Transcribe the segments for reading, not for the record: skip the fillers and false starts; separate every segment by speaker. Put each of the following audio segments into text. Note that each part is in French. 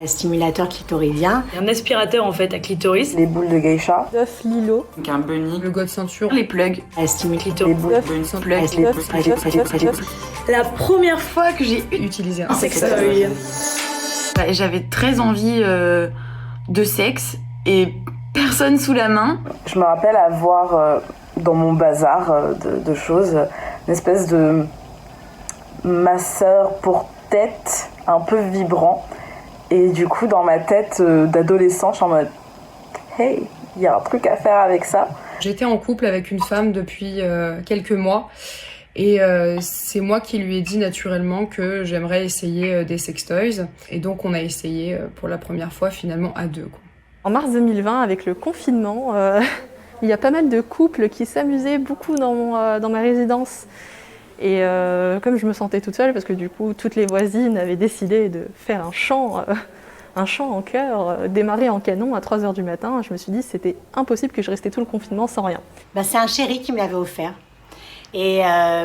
Speaker 1: Un stimulateur clitoridien.
Speaker 2: Un aspirateur en fait à clitoris.
Speaker 3: Les boules de geisha.
Speaker 4: D'œuf Lilo.
Speaker 3: Donc un bunny.
Speaker 5: Le god ceinture.
Speaker 3: Les plugs.
Speaker 1: Un stimulateur
Speaker 3: Les boules de bunny.
Speaker 2: La première fois que j'ai
Speaker 5: Utilisé
Speaker 2: un sextoy.
Speaker 3: J'avais très envie de sexe et personne sous la main. Je me rappelle avoir dans mon bazar de choses une espèce de masseur pour tête un peu vibrant. Et du coup, dans ma tête d'adolescent, je suis en mode « Hey, il y a un truc à faire avec ça ».
Speaker 5: J'étais en couple avec une femme depuis quelques mois. Et c'est moi qui lui ai dit naturellement que j'aimerais essayer des sextoys. Et donc, on a essayé pour la première fois, finalement, à deux, quoi.
Speaker 4: En mars 2020, avec le confinement, il y a pas mal de couples qui s'amusaient beaucoup dans ma résidence. Et comme je me sentais toute seule, parce que du coup, toutes les voisines avaient décidé de faire un chant en chœur, démarré en canon à 3h du matin, je me suis dit que c'était impossible que je restais tout le confinement sans rien.
Speaker 1: C'est un chéri qui me l'avait offert. Et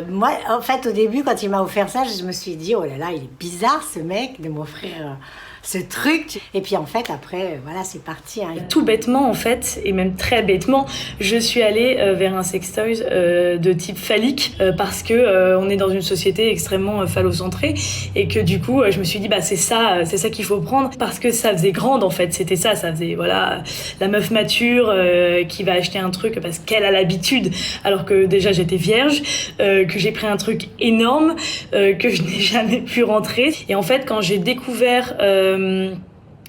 Speaker 1: moi, en fait, au début, quand il m'a offert ça, je me suis dit, oh là là, il est bizarre ce mec de m'offrir ce truc. Et puis en fait, après, voilà, c'est parti.
Speaker 2: Tout bêtement, en fait, et même très bêtement, je suis allée vers un sextoy de type phallique parce que on est dans une société extrêmement phallocentrée et que du coup, je me suis dit, c'est ça qu'il faut prendre parce que ça faisait grande en fait. C'était ça faisait voilà la meuf mature qui va acheter un truc parce qu'elle a l'habitude, alors que déjà j'étais vierge, que j'ai pris un truc énorme que je n'ai jamais pu rentrer. Et en fait, quand j'ai découvert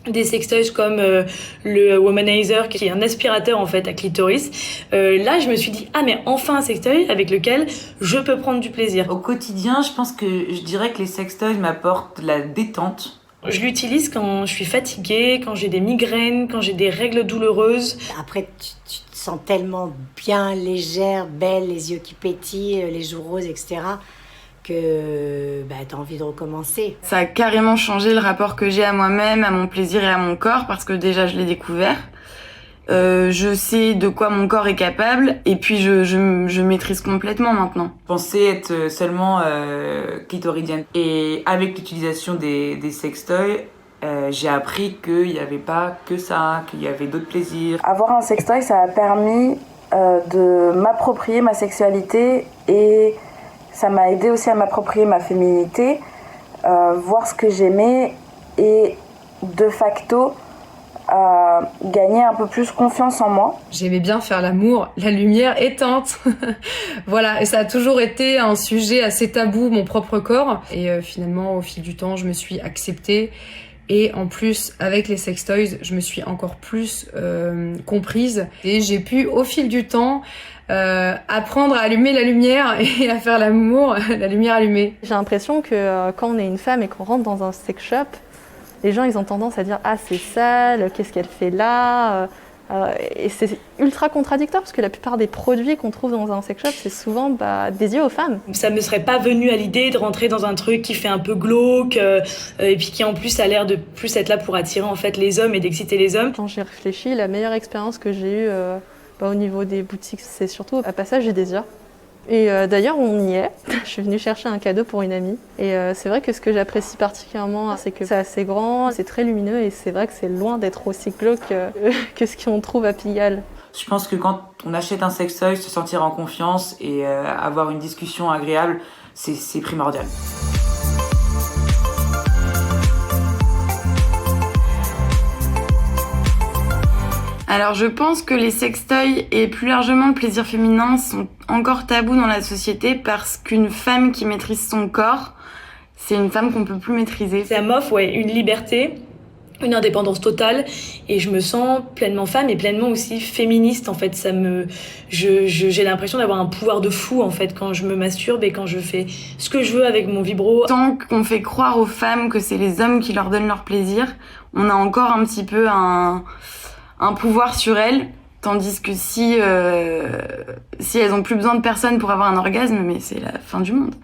Speaker 2: des sextoys comme le Womanizer qui est un aspirateur en fait à clitoris, là je me suis dit mais enfin un sextoy avec lequel je peux prendre du plaisir.
Speaker 3: Au quotidien, je dirais que les sextoys m'apportent de la détente.
Speaker 2: Je l'utilise quand je suis fatiguée, quand j'ai des migraines, quand j'ai des règles douloureuses.
Speaker 1: Après tu te sens tellement bien, légère, belle, les yeux qui pétillent, les joues roses, etc. que t'as envie de recommencer.
Speaker 3: Ça a carrément changé le rapport que j'ai à moi-même, à mon plaisir et à mon corps, parce que déjà je l'ai découvert. Je sais de quoi mon corps est capable, et puis je maîtrise complètement maintenant. Je pensais être seulement clitoridienne. Et avec l'utilisation des sextoys, j'ai appris qu'il n'y avait pas que ça, qu'il y avait d'autres plaisirs. Avoir un sextoy, ça a permis de m'approprier ma sexualité et ça m'a aidé aussi à m'approprier ma féminité, voir ce que j'aimais et de facto gagner un peu plus confiance en moi.
Speaker 5: J'aimais bien faire l'amour, la lumière éteinte. Voilà, et ça a toujours été un sujet assez tabou, mon propre corps. Et finalement, au fil du temps, je me suis acceptée. Et en plus, avec les sextoys, je me suis encore plus comprise. Et j'ai pu, au fil du temps, apprendre à allumer la lumière et à faire l'amour, la lumière allumée.
Speaker 4: J'ai l'impression que quand on est une femme et qu'on rentre dans un sex shop, les gens ils ont tendance à dire « Ah, c'est sale, qu'est-ce qu'elle fait là ?» Et c'est ultra contradictoire parce que la plupart des produits qu'on trouve dans un sex shop, c'est souvent dédié aux femmes.
Speaker 2: Ça me serait pas venu à l'idée de rentrer dans un truc qui fait un peu glauque et puis qui en plus a l'air de plus être là pour attirer en fait les hommes et d'exciter les hommes.
Speaker 4: Quand j'ai réfléchi, la meilleure expérience que j'ai eue au niveau des boutiques, c'est surtout à Passage du Désir. Et d'ailleurs, on y est. Je suis venue chercher un cadeau pour une amie. Et c'est vrai que ce que j'apprécie particulièrement, c'est que c'est assez grand, c'est très lumineux et c'est vrai que c'est loin d'être aussi glauque que ce qu'on trouve à Pigalle.
Speaker 3: Je pense que quand on achète un sextoy, se sentir en confiance et avoir une discussion agréable, c'est primordial. Alors je pense que les sextoys et plus largement le plaisir féminin sont encore tabous dans la société parce qu'une femme qui maîtrise son corps, c'est une femme qu'on peut plus maîtriser.
Speaker 2: Ça m'offre une liberté, une indépendance totale et je me sens pleinement femme et pleinement aussi féministe en fait. J'ai l'impression d'avoir un pouvoir de fou en fait quand je me masturbe et quand je fais ce que je veux avec mon vibro.
Speaker 3: Tant qu'on fait croire aux femmes que c'est les hommes qui leur donnent leur plaisir, on a encore un petit peu un pouvoir sur elles, tandis que si elles ont plus besoin de personne pour avoir un orgasme, mais c'est la fin du monde.